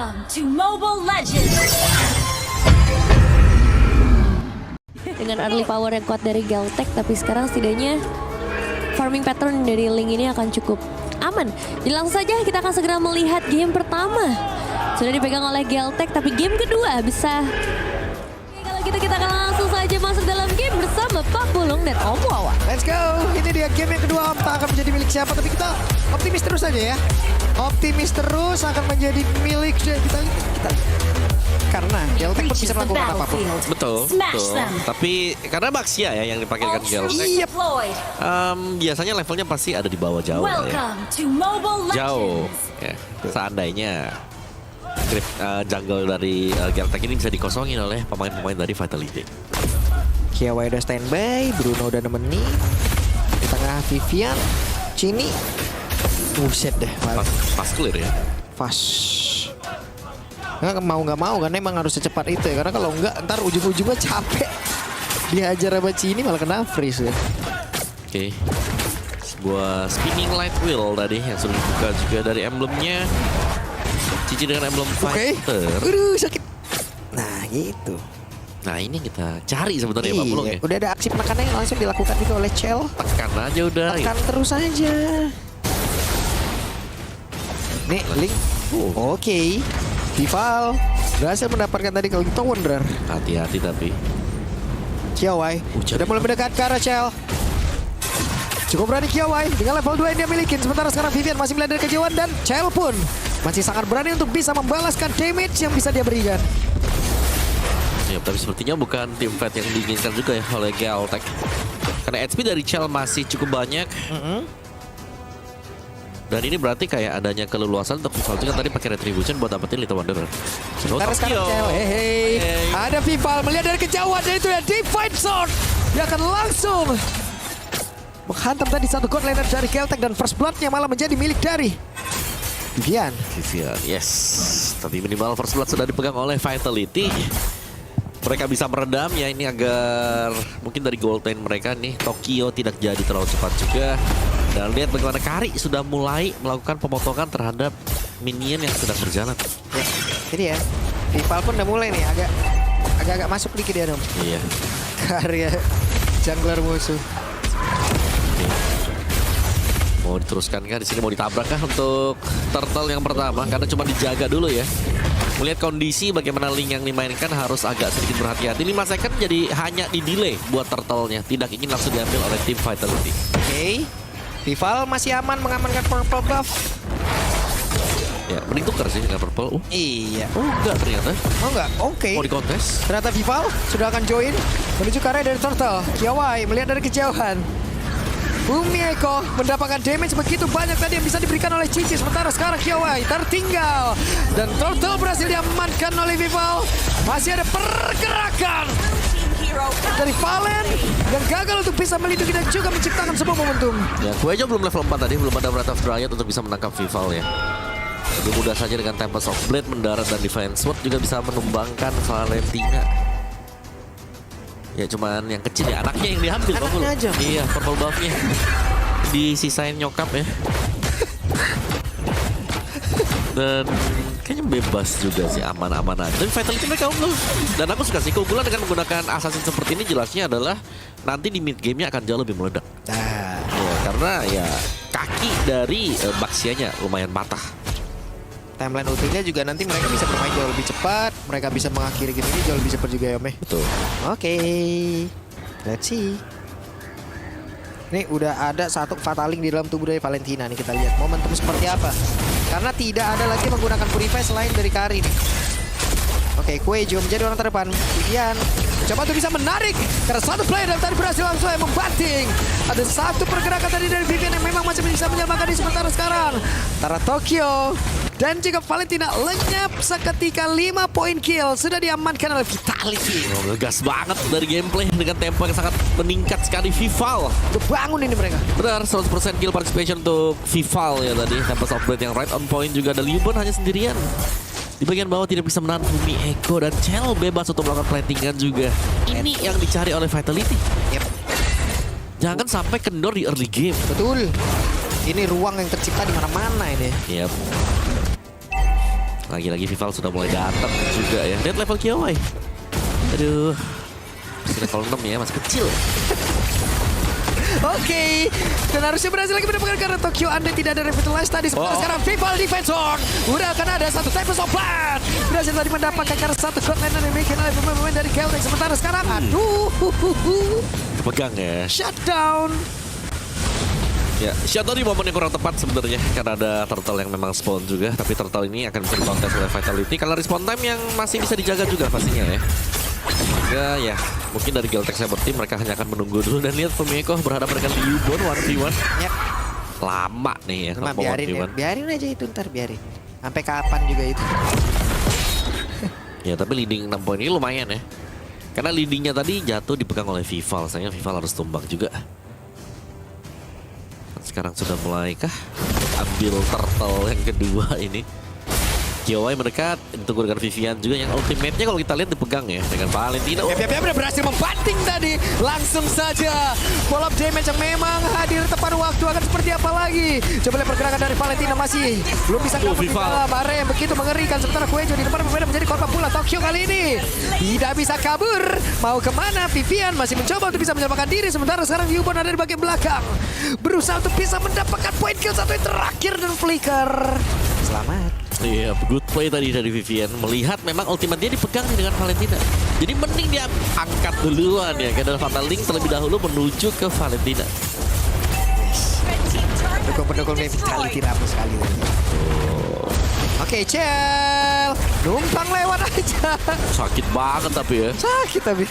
Welcome to Mobile Legends! Dengan early power yang kuat dari Galtek, tapi sekarang setidaknya farming pattern dari Link ini akan cukup aman. Jadi langsung saja kita akan segera melihat game pertama. Sudah dipegang oleh Galtek, tapi game kedua bisa... Oke, kalau gitu kita akan langsung saja masuk dalam game bersama Pak Pulung dan Om Wawa. Let's go. Ini dia game yang kedua. Entah akan menjadi milik siapa, tapi kita optimis terus aja ya. Optimis terus akan menjadi milik kita. Karena Galtek pun bisa melakukan apapun. Betul, betul. Tapi karena Baxia ya yang dipakai Galtek. Iya. Biasanya levelnya pasti ada di bawah jauh lah ya. Welcome to Mobile Jauh. Legends! Ya. Seandainya jungle dari Galtek ini bisa dikosongin oleh pemain-pemain dari Vitality. Kiawai udah standby, Bruno udah nemenin. Di tengah Vivian, Cini. Buset deh. Pas clear ya. Fast. Nggak mau kan emang harus secepat itu ya. Karena kalau enggak ntar ujung-ujungnya capek. Dihajar sama Cini malah kena freeze ya. Oke. Sebuah spinning light wheel tadi yang sudah dibuka juga dari emblemnya. Cici dengan emblem fighter. Aduh sakit. Nah gitu. Nah ini kita cari sebenarnya Pak Pulung ya. Udah ada aksi penekanan yang langsung dilakukan juga oleh Chell. Tekan aja udah. Tekan terus aja. Nih Link. Oke. Vival berhasil mendapatkan tadi kalau gitu Wanderer. Hati-hati tapi. Kiawai sudah mulai mendekat ke arah Chell. Cukup berani Kiawai dengan level 2 yang dia milikin. Sementara sekarang Vivian masih melihat dari kejauhan dan Chell pun masih sangat berani untuk bisa membalaskan damage yang bisa dia berikan. Ya, tapi sepertinya bukan tim fight yang diinginkan juga ya oleh Galtek. Karena HP dari Chell masih cukup banyak. Dan ini berarti kayak adanya keleluasan untuk Vival juga tadi pakai Retribution buat dapetin Little Wanderer. Sementara sekarang Chell, ada Vival melihat dari kejauhan dan itu ya Divine Sword. Dia akan langsung menghantam tadi satu god laner dari Galtek dan first blood-nya malah menjadi milik dari Vivian, yes. Tapi minimal first blood sudah dipegang oleh Vitality. Mereka bisa meredam ya ini agar mungkin dari gold lane mereka nih Tokyo tidak jadi terlalu cepat juga. Dan lihat bagaimana Kari sudah mulai melakukan pemotongan terhadap minion yang sedang berjalan. Ya, ini ya. Vival pun udah mulai nih agak masuk dikit ya dong. Iya. Karya jungler musuh. Mau diteruskan kan di sini, mau ditabrak kah untuk turtle yang pertama karena cuma dijaga dulu ya. Melihat kondisi bagaimana Link yang dimainkan harus agak sedikit berhati-hati. 5 second jadi hanya di delay buat turtle-nya, tidak ingin langsung diambil oleh tim Vitality. Oke. Vival masih aman mengamankan purple buff. Ya, mending tukar sih dengan purple. Iya. Oh enggak ternyata. Oh enggak, oke. Mau dikontes. Ternyata Vival sudah akan join menuju ke area dari turtle. Kiawai melihat dari kejauhan. Bumi Eko mendapatkan damage begitu banyak tadi yang bisa diberikan oleh Cici. Sementara sekarang Kiawai tertinggal. Dan Turtle berhasil diamankan oleh Vival. Masih ada pergerakan dari Valen yang gagal untuk bisa melindungi dan juga menciptakan sebuah momentum. Ya, gue aja belum level 4 tadi, belum ada Breath of Dryad untuk bisa menangkap Vival ya. Lebih mudah saja dengan Tempest of Blade mendarat dan Divine Sword juga bisa menumbangkan Valentina. Ya cuman yang kecil ya, anaknya yang diambil. Anaknya aja. Iya, purple buff-nya disisain nyokap ya. Dan kayaknya bebas juga sih, aman-aman aja. Tapi Vitality mereka unggul. Dan aku suka sih keunggulan dengan menggunakan assassin seperti ini, jelasnya adalah nanti di mid game-nya akan jauh lebih meledak. Nah, Ya, karena ya kaki dari Baxianya lumayan patah. timeline ultinya juga nanti mereka bisa bermain jauh lebih cepat. Mereka bisa mengakhiri game ini jauh lebih cepat juga ya Om. Betul. Oke. Let's see. Ini udah ada satu fataling di dalam tubuh dari Valentina nih, kita lihat momentum seperti apa. Karena tidak ada lagi menggunakan Purify selain dari Kari nih. Oke, Kuejo menjadi orang terdepan. Vivian coba untuk bisa menarik karena satu player dan tadi berhasil langsung membanting. Ada satu pergerakan tadi dari Vivian yang memang masih bisa menyelamatkan di sementara sekarang. Antara Tokyo dan juga Valentina lenyap seketika 5 poin kill sudah diamankan oleh Vitality. Oh, ngegas banget dari gameplay dengan tempo yang sangat meningkat sekali Vival. Udah bangun ini mereka. Benar, 100% kill participation untuk Vival ya tadi. Tempest of Blade yang right on point juga ada Liuban hanya sendirian. Di bagian bawah tidak bisa menahan Bumi Eko dan Chell bebas untuk melakukan plantingan juga. Ini yang dicari oleh Vitality. Yep. Jangan sampai kendor di early game. Betul. Ini ruang yang tercipta di mana-mana ini. Yep. Lagi-lagi Vival sudah mulai datang juga ya. Lihat level Kiawai. Aduh. Masih level 6 ya, masih kecil. Oke, dan harusnya berhasil lagi mendapatkan karena Tokyo Anda tidak ada revitalize tadi. Sementara sekarang Vival defense on. Udah akan ada satu Tempest of Blood. Berhasil tadi mendapatkan karena satu shot line yang dimiliki oleh pemain-pemain dari Galtex. Sementara sekarang, aduh. Pegang ya. Shutdown. Ya, shutdown di momen yang kurang tepat sebenarnya. Karena ada turtle yang memang spawn juga. Tapi turtle ini akan bisa dikontes oleh Vitality. Karena respawn time yang masih bisa dijaga juga pastinya ya. Sehingga ya mungkin dari Galtex Cyber Team mereka hanya akan menunggu dulu. Dan lihat Fumieko berhadapan dengan Yubon 1v1. Yep. Lama nih ya. Cuma biarin aja itu, ntar biarin. Sampai kapan juga itu. Ya tapi leading 6 poin ini lumayan ya. Karena leadingnya tadi jatuh dipegang oleh Vival. Sayangnya Vival harus tumbang juga. Sekarang sudah mulai kah ambil turtle yang kedua ini. Kiawai mendekat, ditunggu dengan Vivian juga yang ultimate-nya kalau kita lihat dipegang ya dengan Valentina. Udah berhasil membanting tadi. Langsung saja follow up damage yang memang hadir tepat waktu. Akan seperti apa lagi? Coba lihat pergerakan dari Valentina masih belum bisa kabur di dalam area yang begitu mengerikan. Sementara Kuejo di depan berbeda menjadi korban pula. Tokyo kali ini tidak bisa kabur. Mau kemana? Vivian masih mencoba untuk bisa menyelamatkan diri. Sementara sekarang Yubon ada di bagian belakang. Berusaha untuk bisa mendapatkan point kill satu yang terakhir dan flicker. Selamat. Iya, good play tadi dari Vivian. Melihat memang ultimate dia dipegang nih dengan Valentina. Jadi mending dia angkat duluan ya. Karena Fatal Link terlebih dahulu menuju ke Valentina. Pendukung Vitality rapuh sekali. Oke, Cel. Numpang lewat aja. Sakit banget tapi ya. Sakit tapi.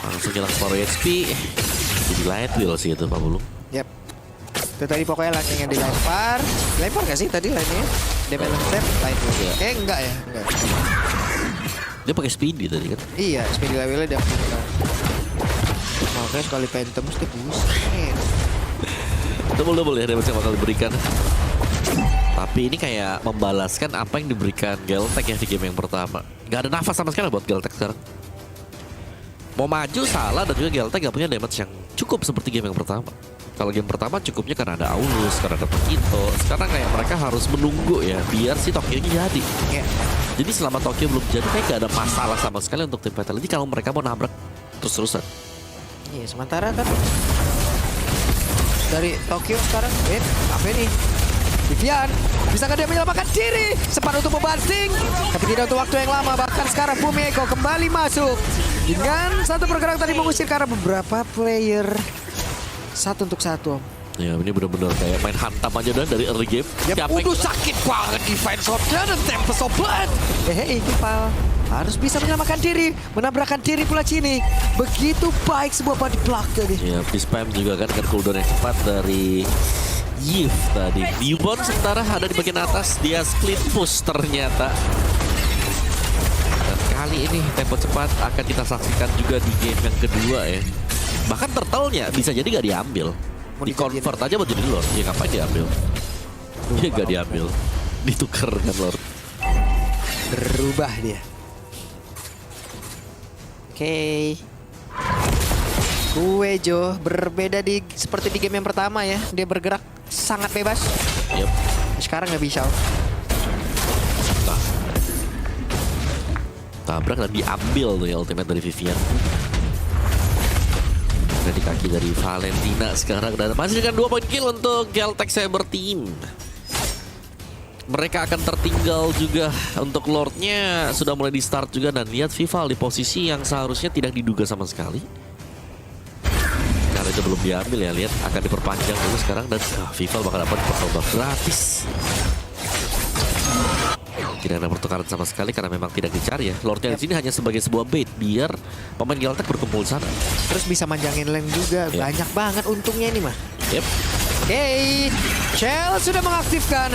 Langsung hilang separuh HP. Jadi light wheel sih itu Pak Bulung. Yap. Itu tadi pokoknya lightning yang dilempar. Lempar gak sih tadi lightning? Develop step lightning. Iya. Enggak ya? Enggak. Dia pakai speedy tadi kan. Iya, speedy levelnya dia punya. Makanya sekali phantom mesti buset. Double ya damage yang bakal diberikan. Tapi ini kayak membalaskan apa yang diberikan Galtex ya di game yang pertama. Gak ada nafas sama sekali buat Galtex sekarang. Mau maju salah dan juga Galtex gak punya damage yang cukup seperti game yang pertama. Kalau game pertama cukupnya karena ada Aulus, karena ada Tokito. Sekarang kayak mereka harus menunggu ya biar si Tokyo-nya jadi. Yeah. Jadi selama Tokyo belum jadi kayak gak ada masalah sama sekali untuk tim Vitality kalau mereka mau nabrak terus-terusan. Iya, sementara kan dari Tokyo sekarang, apa ini? Vivian, bisakah dia menyelamatkan diri? Sempat untuk membanting, tapi tidak untuk waktu yang lama. Bahkan sekarang Fumieko kembali masuk dengan satu pergerakan tadi mengusir karena beberapa player. Satu untuk satu, Om. Ya ini benar-benar kayak main hantam aja dan dari early game. Ya udah sakit banget defense shotnya dan Tempest of Blood. Vival harus bisa menyelamatkan diri, menabrakkan diri pula Cini. Begitu baik sebuah body block tadi. Ya di spam juga kan cooldown yang cepat dari Yif tadi. Yubon sementara ada di bagian atas, dia split push ternyata. Dan kali ini tempo cepat akan kita saksikan juga di game yang kedua ya. Bahkan turtle-nya bisa jadi gak diambil. Di-convert aja buat jadi Lord. Ya ngapain diambil? Ya gak diambil. Ditukar dengan Lord. Berubah dia. Oke. Kuejo berbeda seperti di game yang pertama ya. Dia bergerak sangat bebas. Yep. Sekarang nggak bisa. Tabrak dan diambil tuh ya ultimate dari Vivian. Ada di kaki dari Valentina sekarang dan masih dengan 2 point kill untuk Galtex Cyber Team. Mereka akan tertinggal juga untuk Lordnya sudah mulai di start juga dan lihat Vival di posisi yang seharusnya tidak diduga sama sekali. Karena itu belum diambil ya, lihat akan diperpanjang dulu sekarang dan Vival bakal dapat pertobak gratis. Tidak ada pertukaran sama sekali karena memang tidak dicari ya. Lordnya di sini hanya sebagai sebuah bait biar pemain Galtex berkumpul sana. Terus bisa manjangin lane juga. Banyak banget untungnya ini mah. Yep. Oke, Chell sudah mengaktifkan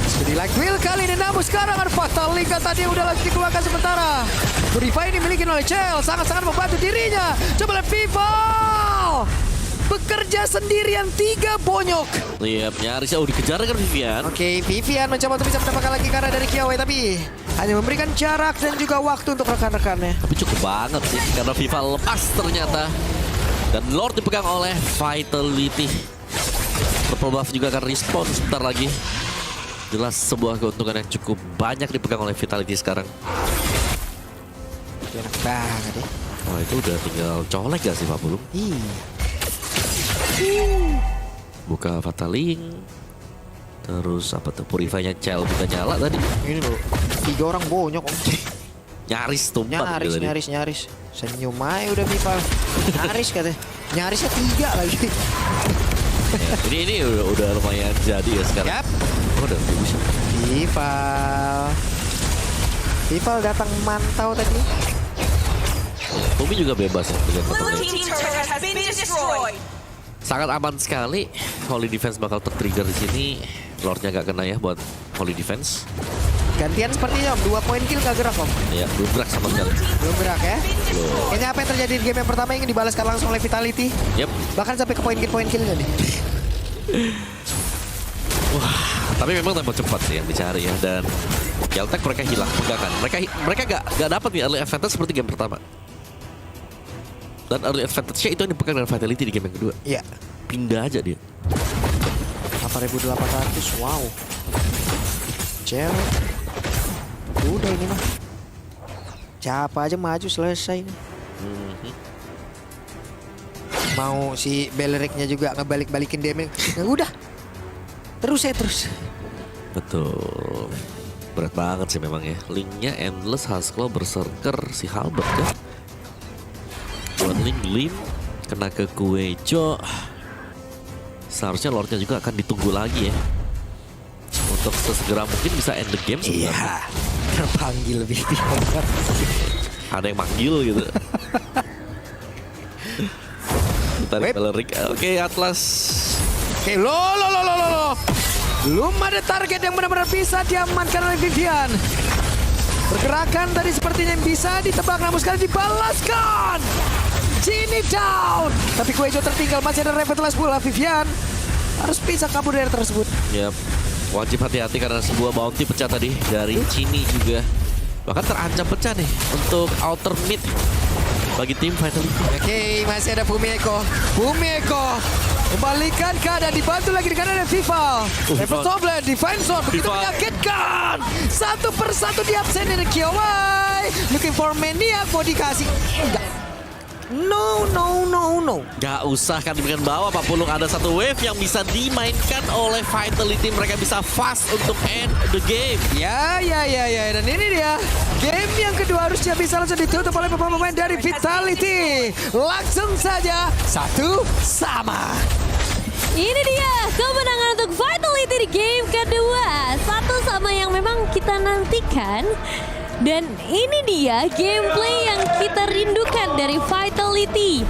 Speedy Light Wheel kali ini. Namun sekarang ada Fatal Link tadi udah lagi dikeluarkan sementara. Purify ini dimiliki oleh Chell, sangat-sangat membantu dirinya. Coba lihat Vival bekerja sendirian 3 bonyok. Iya, nyaris dikejar kan Vivian. Oke, Vivian mencoba untuk bisa mendapatkan lagi karena dari Kiawai, tapi hanya memberikan jarak dan juga waktu untuk rekan-rekannya. Tapi cukup banget sih karena Vival lepas ternyata. Dan Lord dipegang oleh Vitality. Purple Buff juga akan respawn sebentar lagi. Jelas sebuah keuntungan yang cukup banyak dipegang oleh Vitality sekarang. Enak banget ya. Wah itu udah tinggal colek gak sih Pak Pulung? Iya. Buka Fataling. Terus apa tuh, Purify-nya Cel juga nyala tadi. Ini loh, 3 orang bonyok om. Nyaris tumpah gitu tadi. Nyaris. Senyum aja udah Vival. Nyaris katanya. Nyarisnya 3 lagi. Ya, ini udah lumayan jadi ya sekarang. Yap. Oh, udah bisa. Vival datang mantau tadi. Tumi juga bebas ya dengan Blue Fataling. team's turret has been destroyed. Sangat aman sekali. Holy Defense bakal tertrigger di sini. Lordnya gak kena ya buat Holy Defense. Gantian sepertinya om, 2 poin kill gak gerak om. Ya, belum gerak sama sekali. Belum gerak ya. Belum. Kayaknya apa yang terjadi di game yang pertama ingin dibalaskan langsung oleh Vitality. Yep. Bahkan sampai ke poin kill nih. Wah, tapi memang tempo cepat sih yang dicari ya. Dan Geltek mereka hilang pegangan. Mereka gak dapat nih early advantage seperti game pertama. Dan early advantage-nya itu yang dipegang dengan Vitality di game yang kedua. Iya. Pindah aja dia. 8.800, wow. Cel. Udah ini mah. Siapa aja maju selesai nih. Mau si Beleriknya juga ngebalik-balikin damage. Nah, udah. Terus. Betul. Berat banget sih memang ya. Linknya Endless, Husklaw, Berserker, si Halbert ya. Buat Link Glim, kena ke Kuejo. Seharusnya Lordnya juga akan ditunggu lagi ya. Untuk sesegera mungkin bisa end the game sebenarnya. Iya. Terpanggil lebih Ada yang manggil gitu. Tarik Balerik. Oke, Atlas. Oke, lo. Belum ada target yang benar-benar bisa diamankan oleh Vivian. Pergerakan tadi sepertinya yang bisa ditebak, namun sekali dibalaskan. Genie down. Tapi Kuejo tertinggal, masih ada Revitalize bola. Vivian harus bisa kabur dari tersebut. Yap. Wajib hati-hati karena sebuah bounty pecah tadi dari Cini juga. Bahkan terancam pecah nih untuk outer mid bagi tim Vitality. Oke, masih ada Fumieko. Kembalikan keadaan, dibantu lagi dengan ada Vival. Level Soblen, Divine Sword begitu Vival. menyakitkan. Satu persatu di absen dari Kiowai. Looking for Maniac, mau dikasih. Enggak. No. Gak usah kan dengan bawah Pak Pulung, ada satu wave yang bisa dimainkan oleh Vitality. Mereka bisa fast untuk end the game. Ya. Dan ini dia. Game yang kedua harusnya bisa langsung ditutup oleh pemain dari Vitality. Langsung saja 1-1. Ini dia kemenangan untuk Vitality di game kedua. 1-1 yang memang kita nantikan. Dan ini dia gameplay yang kita rindukan dari Vitality.